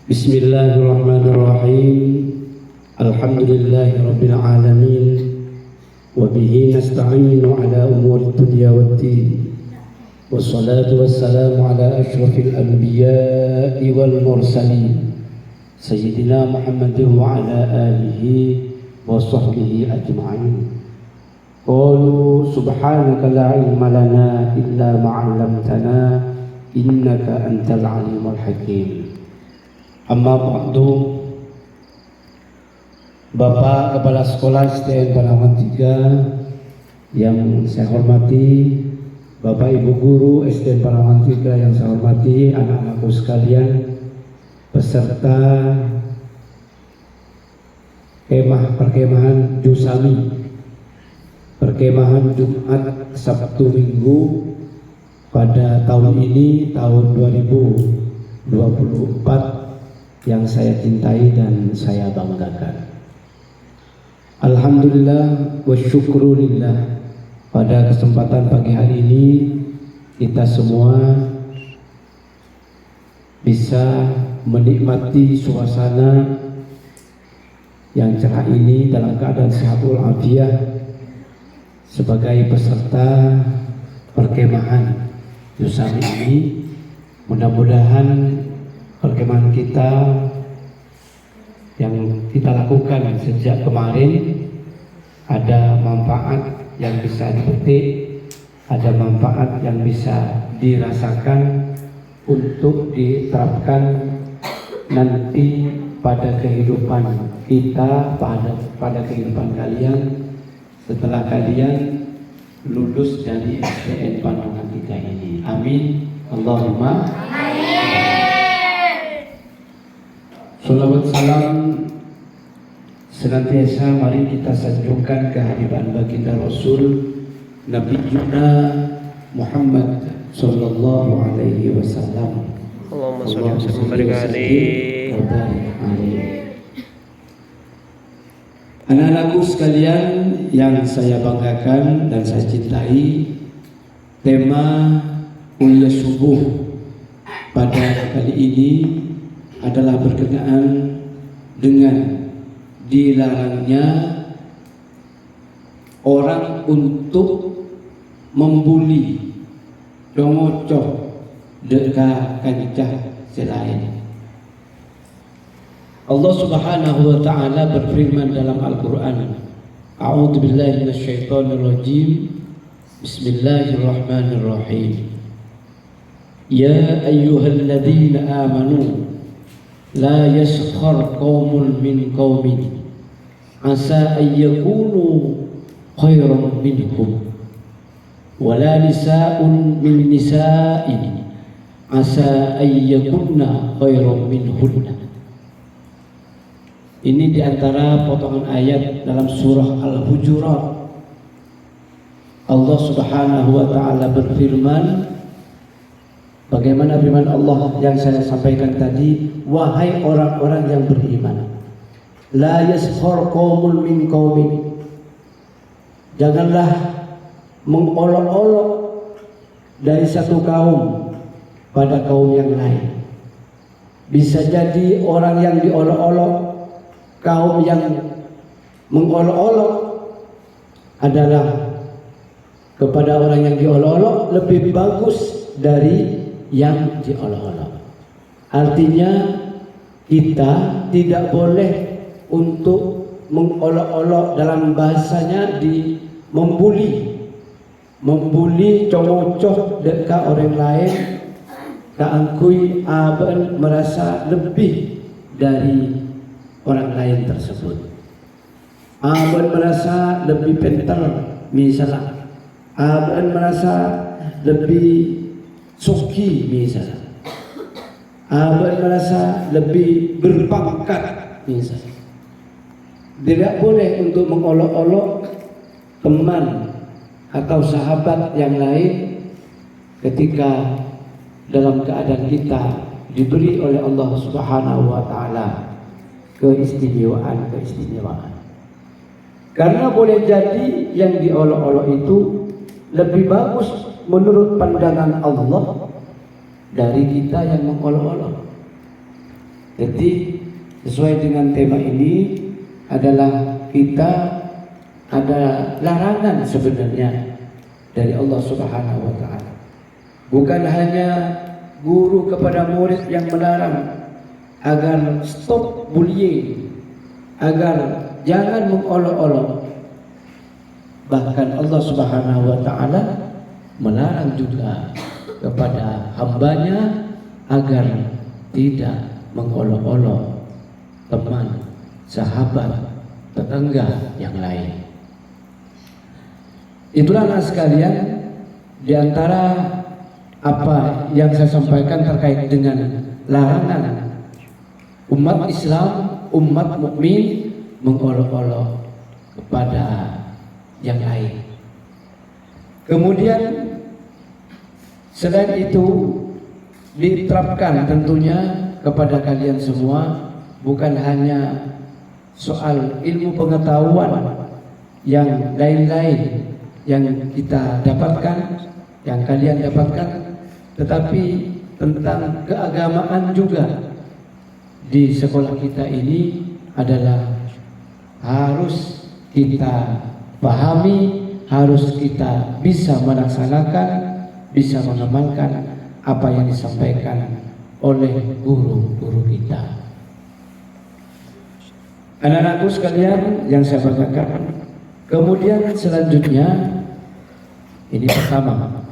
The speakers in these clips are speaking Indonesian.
Bismillahirrahmanirrahim. Alhamdulillahirabbil alamin. Wa bihi nasta'inu ala umuri dunya waddin. Wassalatu wassalamu ala asyrafil anbiya'i wal mursalin. Sayyidina Muhammadin wa ala alihi wa sahbihi ajma'in. Qalu subhanaka la ilma lana illa ma 'allamtana innaka antal alimul hakim. Amma ba'du. Bapak Kepala Sekolah SDN Panawan 3 yang saya hormati, Bapak Ibu Guru SDN Panawan 3 yang saya hormati, anak-anakku sekalian, peserta perkemahan Jusami, perkemahan Jumat Sabtu Minggu pada tahun ini, tahun 2024, yang saya cintai dan saya banggakan. Alhamdulillah wa syukrulillah, pada kesempatan pagi hari ini kita semua bisa menikmati suasana yang cerah ini dalam keadaan sehat walafiat sebagai peserta perkemahan Jusami ini. Mudah-mudahan perkemahan kita yang kita lakukan sejak kemarin ada manfaat yang bisa dipetik, ada manfaat yang bisa dirasakan untuk diterapkan nanti pada kehidupan kita, pada kehidupan kalian setelah kalian lulus dari SDN Panawan 3 ini. Amin. Allahumma amin. Salawat salam senantiasa mari kita sanjungkan kehadiran baginda Rasul Nabi Yuna Muhammad sallallahu alaihi wasallam. Allahumma sholli wa sallim barik alaihi. Anak-anakku sekalian yang saya banggakan dan saya cintai, tema kuliah subuh pada kali ini adalah berkenaan dengan dilarangnya orang untuk membuli, dongocoh dekat kancah selain. Allah Subhanahu wa taala berfirman dalam Al-Qur'an, A'udzu billahi minasyaitonir rajim. Bismillahirrahmanirrahim. Ya ayyuhalladzina amanu la yaskhar qaumun min qaumin asa an yakunu khairan minhum wala nisa'un min nisa'in asa an yakunna khairan minhunna. Ini diantara potongan ayat dalam surah Al-Hujurat. Allah Subhanahu wa ta'ala berfirman, bagaimana firman Allah yang saya sampaikan tadi, wahai orang-orang yang beriman, la yaskhar qaumun min qaumin, janganlah mengolok-olok dari satu kaum pada kaum yang lain. Bisa jadi orang yang diolok-olok, kaum yang mengolok-olok adalah kepada orang yang diolok-olok lebih bagus dari yang diolok-olok. Artinya kita tidak boleh untuk mengolok-olok, dalam bahasanya membuli, congocoh dekat orang lain, kaangkui aben merasa lebih dari orang lain tersebut. Aben merasa lebih pintar misalnya, aben merasa lebih suki misalnya, aben merasa lebih berpangkat misalnya. Tidak boleh untuk mengolok-olok teman atau sahabat yang lain ketika dalam keadaan kita diberi oleh Allah Subhanahu wa taala keistimewaan. Karena boleh jadi yang diolok-olok itu lebih bagus menurut pandangan Allah dari kita yang mengolok-olok. Jadi sesuai dengan tema ini adalah kita ada larangan sebenarnya dari Allah Subhanahu wa taala. Bukan hanya guru kepada murid yang melarang agar stop bullying, agar jangan mengolok-olok. Bahkan Allah Subhanahu wa taala melarang juga kepada hambanya agar tidak mengolok-olok teman, sahabat, tetangga yang lain. Itulah anak sekalian, di antara apa yang saya sampaikan terkait dengan larangan umat Islam, umat mukmin mengolok-olok kepada yang lain. Kemudian selain itu diterapkan tentunya kepada kalian semua, bukan hanya soal ilmu pengetahuan yang lain-lain yang kita dapatkan, yang kalian dapatkan, tetapi tentang keagamaan juga di sekolah kita ini adalah harus kita pahami, harus kita bisa melaksanakan, bisa mengamalkan apa yang disampaikan oleh guru-guru kita. Anak-anakku sekalian yang saya banggakan, kemudian selanjutnya ini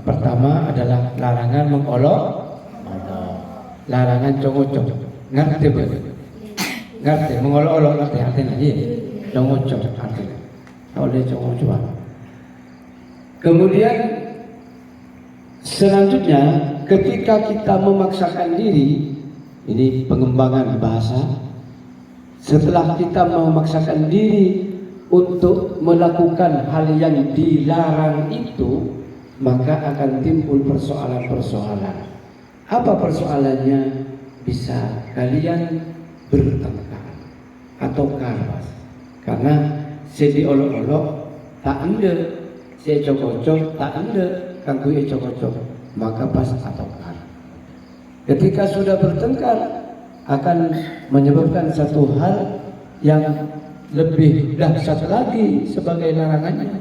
pertama adalah larangan mengolok, larangan congocok. Ngerti be? Ngerti mengolok-olok, ngerti artinya iya. Congocok artinya. Oleh congocok. Kemudian selanjutnya ketika kita memaksakan diri, ini pengembangan bahasa. Setelah kita memaksakan diri untuk melakukan hal yang dilarang itu, maka akan timbul persoalan-persoalan. Apa persoalannya? Bisa kalian bertengkar atau karas karena saya diolok-olok tak anda, saya cocok tak anda, kangku ya cocok, maka pas atau karas. Ketika sudah bertengkar akan menyebabkan satu hal yang lebih dahsyat lagi sebagai larangannya,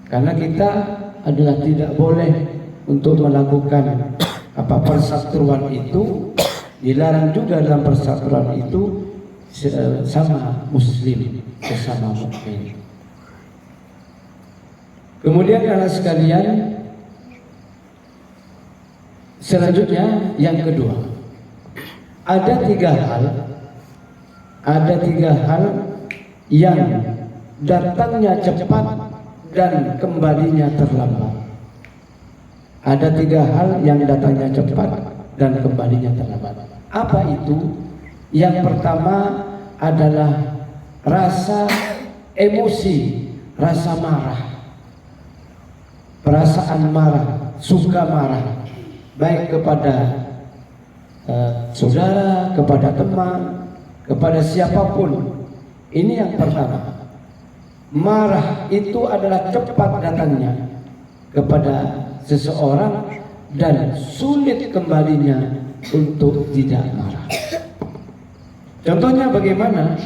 karena kita adalah tidak boleh untuk melakukan apa persatuan itu. Dilarang juga dalam persatuan itu sama muslim, sesama mukmin. Kemudian anak sekalian, selanjutnya yang kedua, ada tiga hal yang datangnya cepat dan kembalinya terlambat. Ada tiga hal yang datangnya cepat dan kembalinya terlambat. Apa itu? Yang pertama adalah rasa emosi, rasa marah, perasaan marah, suka marah, baik kepada saudara, kepada teman, kepada siapapun. Ini yang pertama. Marah itu adalah cepat datangnya kepada seseorang dan sulit kembalinya untuk tidak marah. Contohnya bagaimana?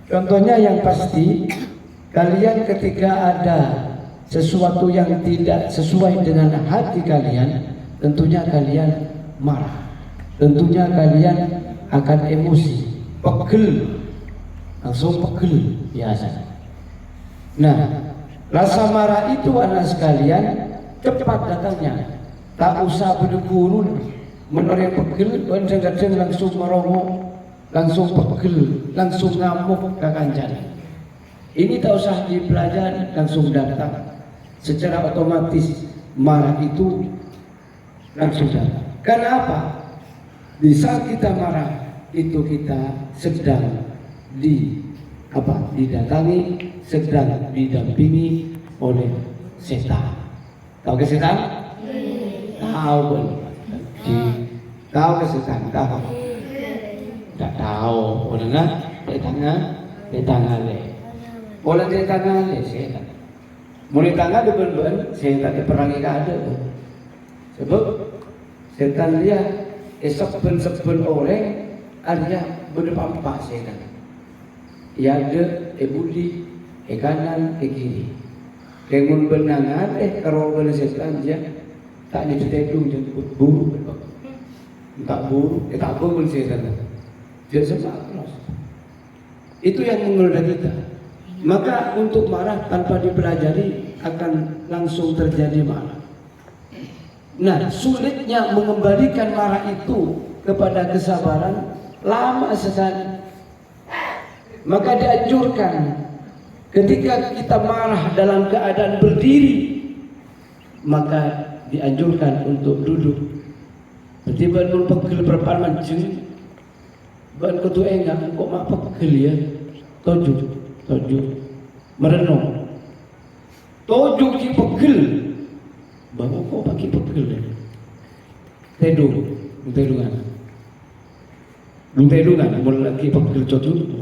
Contohnya yang pasti, kalian ketika ada sesuatu yang tidak sesuai dengan hati kalian, tentunya kalian marah, tentunya kalian akan emosi, pegel, langsung pegel biasa. Nah, rasa marah itu anak sekalian cepat datangnya, tak usah berdegurun, menoreh pegel, kadang-kadang langsung merongok, langsung pegel, langsung ngamuk ke kanjani. Ini tak usah dipelajari, langsung datang. Secara otomatis marah itu langsung datang. Karena apa? Di saat kita marah itu kita sedang didatangi, sedang didampingi oleh setan. Tahu ke setan? Tahu belum? Tahu ke setan? Tahu? Tak tahu. Dengar? Tetangga le. Oleh tetangga le setan. Mulai tangga depan setan diperangi ada. Sebab setan dia esok ben orang artinya berdampak saya kan. Ya ada budi, kanan, kiri. Dengan benangan kalau bela setan dia tak ditedung jemput buruk. Tak buruk, tak apa pun setan. Dia sebab itu yang mengelola kita. Maka untuk marah tanpa dipelajari akan langsung terjadi marah. Nah, sulitnya mengembalikan marah itu kepada kesabaran lama sekali. Maka dianjurkan ketika kita marah dalam keadaan berdiri, maka dianjurkan untuk duduk. Tiba pegel berparman jeng, ban ketua enggak kok mak pegel ya, tojuk, merenung, tojuk ki pegel, bawa kok pakai pegel ya, tedung, mulai lagi pegel tojuk,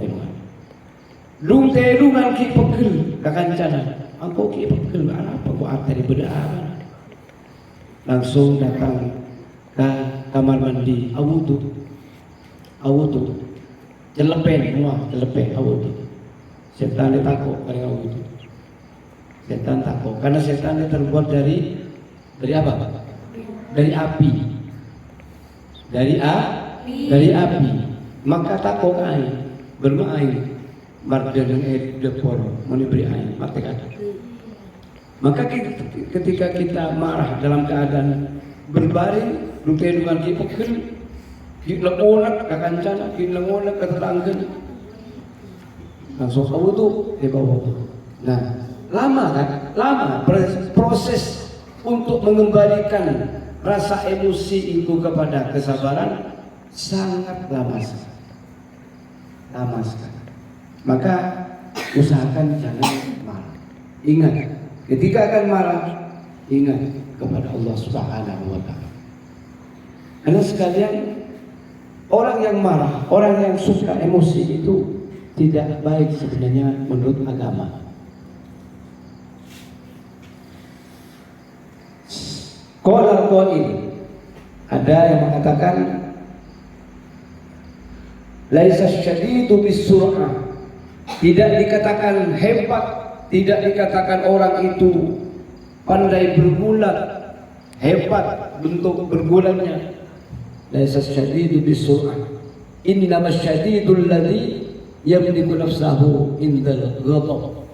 Lung tedungan ki pegel kakancana. Angko ki pegel apa kok arteri beda apa. Langsung datang ke kamar mandi awudu. Celepen awudu. Setan takut kali awudu. Setan takut karena setan terbuat dari apa? Dari api. Dari api. Maka takut air bermain. Mardan air depor menibri air mati kata. Maka ketika kita marah dalam keadaan berbaring, lupa dengan kipekil, kilemonak kakancana, kilemonak ketetanggan, langsung kamu tuh di bawah. Nah, lama kan? Lama proses untuk mengembalikan rasa emosi itu kepada kesabaran sangat lama sekali. Maka usahakan jangan marah. Ingat, ketika akan marah, ingat kepada Allah Subhanahu wa Ta'ala. Karena sekalian, orang yang marah, orang yang suka emosi itu tidak baik sebenarnya menurut agama. Qala qail, ada yang mengatakan laisa syadidu bisur'ah. Tidak dikatakan hebat, tidak dikatakan orang itu pandai bergulat, hebat bentuk bergulatnya. Laisa syadidu bisur'ah. Innama syadidul ladzi yamliku nafsahu indal ghadab.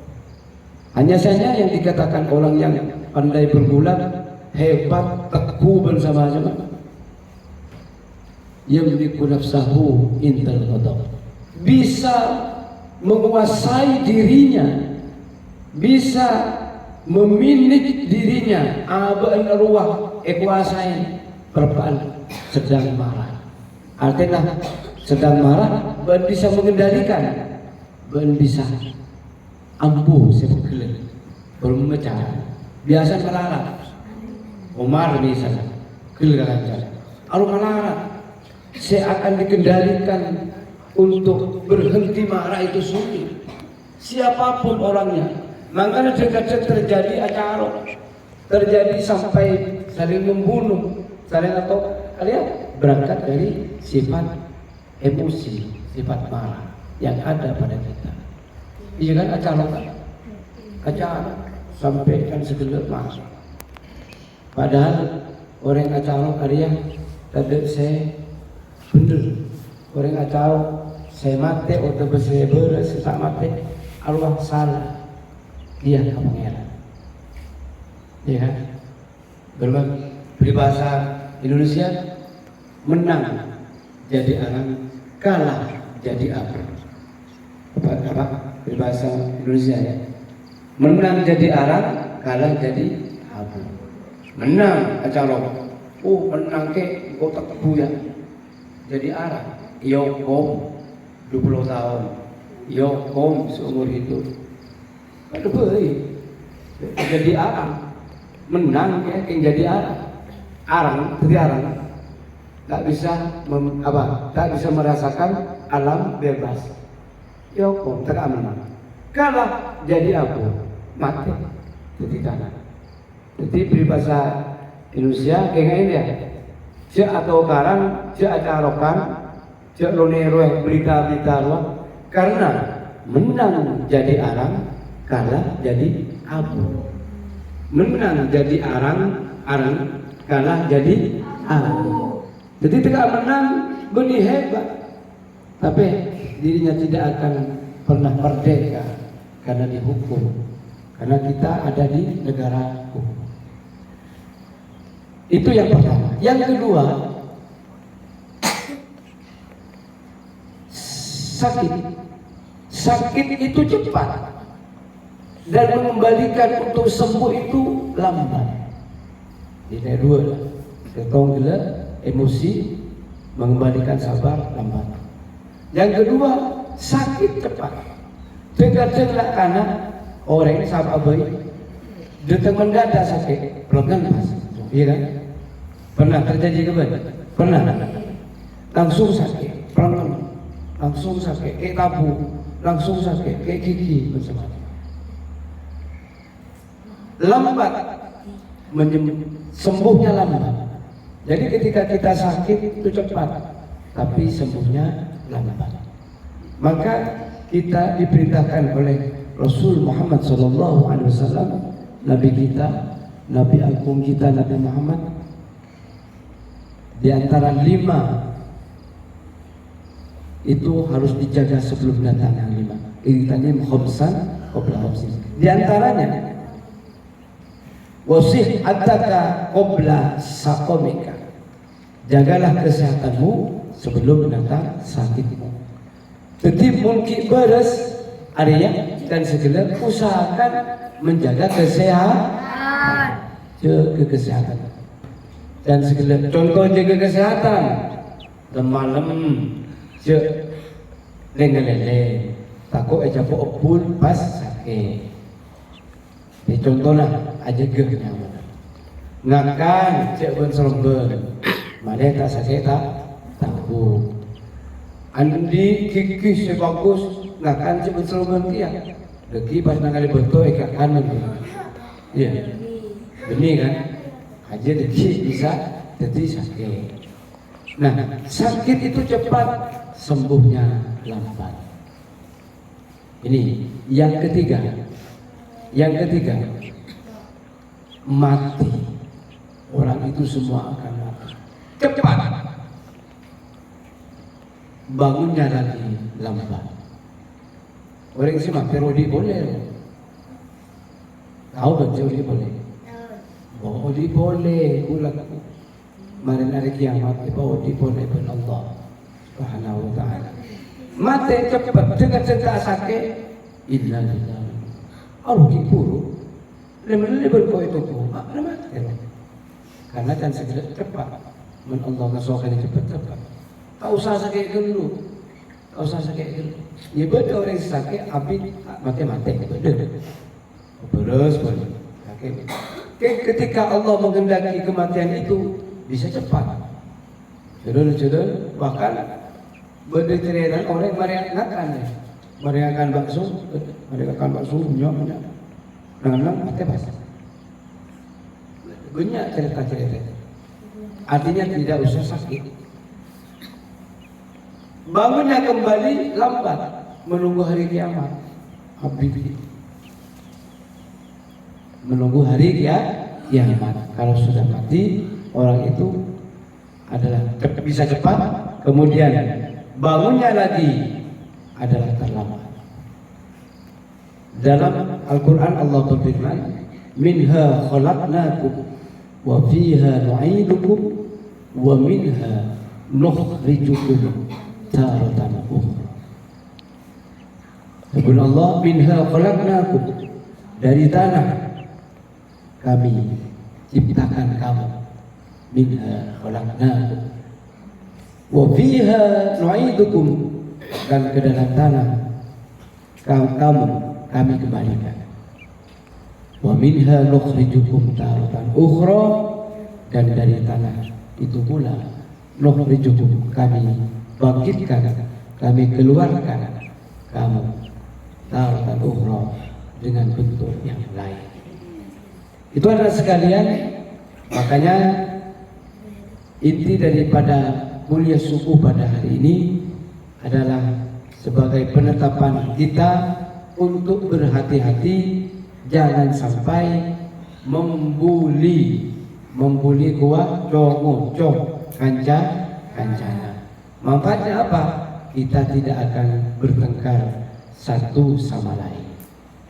Hanya saja yang dikatakan orang yang pandai bergulat, hebat, teguh bersama-sama. Yamliku nafsahu indal ghadab. Bisa menguasai dirinya, bisa memiliki dirinya, abaan ruah kuasai perpaan sedang marah. Artinya sedang marah, ban bisa mengendalikan, ban bisa ampuh sebegel, bermecah. Biasa melarat, Umar misalnya, gelagakan. Kalau melarat, saya akan dikendalikan. Untuk berhenti marah itu sulit. Siapapun orangnya. Makanya dekat terjadi acara, terjadi sampai saling membunuh, saling atau kalian berangkat dari sifat emosi, sifat marah yang ada pada kita. Iya kan acara sampai kan segelit marah. Padahal orang acara kalian tadi saya bener. Orang acara saya mati atau berseber tak mati Allah salah dia pangeran. Ya kan? Berbahasa Indonesia, menang jadi arang, kalah jadi apa? Berbahasa Indonesia ya. Menang jadi arang, kalah jadi apa? Menang acara. Oh menang ke kota tebu ya. Jadi arang. Yokom 20 tahun, Yokom seumur hidup. Aduh baik, jadi arang, menang ya, yang jadi arang, tak bisa tak bisa merasakan alam bebas. Yokom tak menang, kalah jadi apa? Mati, jadi kalah. Jadi peribahasa Indonesia kayak ini ya, si atau karang, si acarokan. cek lonero berita-berita luar, karena menang jadi arang, kalah jadi abu. Menang jadi arang, kalah jadi abu. Jadi tidak menang benih hebat, tapi dirinya tidak akan pernah merdeka karena dihukum. Karena kita ada di negara hukum. Itu yang pertama. Yang kedua, sakit. Sakit itu cepat dan mengembalikan untuk sembuh itu lambat. Ini dua. Ketong gila, emosi, mengembalikan sabar lambat. Yang kedua, sakit cepat. Tengah-tengah karena orang sahabat baik, datang mendadak sakit, pelan pas, iya kan? Pernah terjadi ke mana? Pernah. Langsung sakit, pelan, langsung sakit, kayak tabu, langsung sakit, kayak gigi, macam-macam. Lambat, sembuhnya lambat. Jadi ketika kita sakit itu cepat, tapi sembuhnya lambat. Maka kita diperintahkan oleh Rasul Muhammad SAW, Nabi kita, Nabi agung kita, Nabi Muhammad, di antara 5 itu harus dijaga sebelum datang yang 5. Ini khomsan, qabla khomsin. Di antaranya wasih ataka qabla saqamika. Jagalah kesehatanmu sebelum datang sakitmu. Tetap mungkin beres Arya dan segala usahakan menjaga kesehatan. Jaga kesehatan. Dan segala contoh jaga kesehatan. Dan malam lengan-lele takut aja opul pas sakit. Ini contohlah aja gehnya. Ngakan cek ben seremben. Mana tak sakit tak tahu. Andi kikis sebagus ngakan cek ben seremben dia. Lagi pas nangali betul ikat kanan. Iya. Benih kan? Aja lagi bisa jadi sakit. Nah, sakit itu cepat, sembuhnya lambat. Ini yang ketiga. Yang ketiga, mati. Orang itu semua akan mati. Cepat. Bangunnya lagi lambat. Orang sih mah perodi boleh. Tahu betul dia boleh. Oh, di boleh. Ulang. Mari hari kiamat, oh di boleh ben Allah Subhanahu wa taala. Mati cepat dengan cerita sakit. Innalillahi. Allah dipuru. Lemah berkoi itu ku. Mana mati? Karena kan segera cepat. Men Allah ngasokan cepat. Tak usah sakit dulu. Tak usah sakit dulu. Ya betul orang sakit, api mati betul. Beres boleh. Ketika Allah menghendaki kematian itu bisa cepat. Jodoh bahkan berdekatan orang meriakan bakso, punya. Nang mati pas. Banyak cerita. Artinya tidak usah sakit. Bangunnya kembali lambat, menunggu hari kiamat. Habibi. Menunggu hari kiamat. Kalau sudah mati, orang itu adalah bisa cepat, kemudian bangunnya lagi adalah terlambat. Dalam Al-Quran Allah berfirman, minha khalaqnakum wa fiha nu'idukum wa minha nukhrijukum taratan ukhra. Sebut Allah, minha khalaqnakum, dari tanah kami ciptakan kamu. Minha khalaqnakum wa fiha nu'idukum, dan ke dalam tanah kamu kami kembalikan. Wa minha nukhrijukum taratan ukhra, dan dari tanah itu pula nukhrijukum, kami bangkitkan, kami keluarkan kamu taratan ukhra, dengan bentuk yang lain. Itu adalah sekalian, makanya inti daripada kuliah subuh pada hari ini adalah sebagai penetapan kita untuk berhati-hati, jangan sampai membuli kuat cong kancana. Manfaatnya apa? Kita tidak akan bertengkar satu sama lain.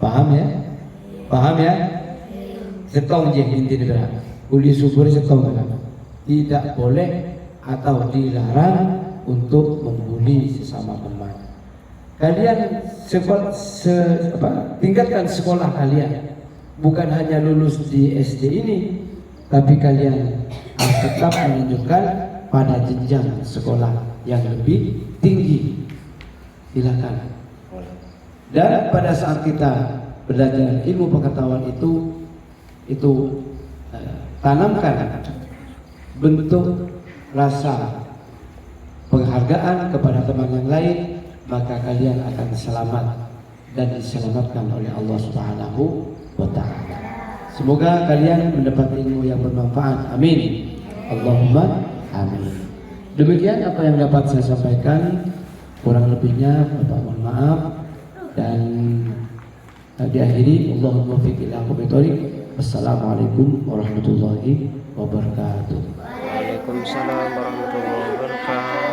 Paham ya? Paham ya? Setong je intinya. Kuliah subuh setong kan? Tidak boleh atau dilarang untuk membuli sesama teman. Kalian tingkatkan sekolah kalian. Bukan hanya lulus di SD ini, tapi kalian tetap menunjukkan pada jenjang sekolah yang lebih tinggi. Silakan. Dan pada saat kita belajar ilmu pengetahuan itu tanamkan bentuk rasa penghargaan kepada teman yang lain, maka kalian akan selamat dan diselamatkan oleh Allah Subhanahu wa ta'ala. Semoga kalian mendapat ilmu yang bermanfaat. Amin. Allahumma amin. Demikian apa yang dapat saya sampaikan. Kurang lebihnya Bapak mohon maaf, dan diakhiri Allahumma fiqh ila aqwamit. Assalamualaikum warahmatullahi wabarakatuh. Waalaikumsalam warahmatullahi wabarakatuh.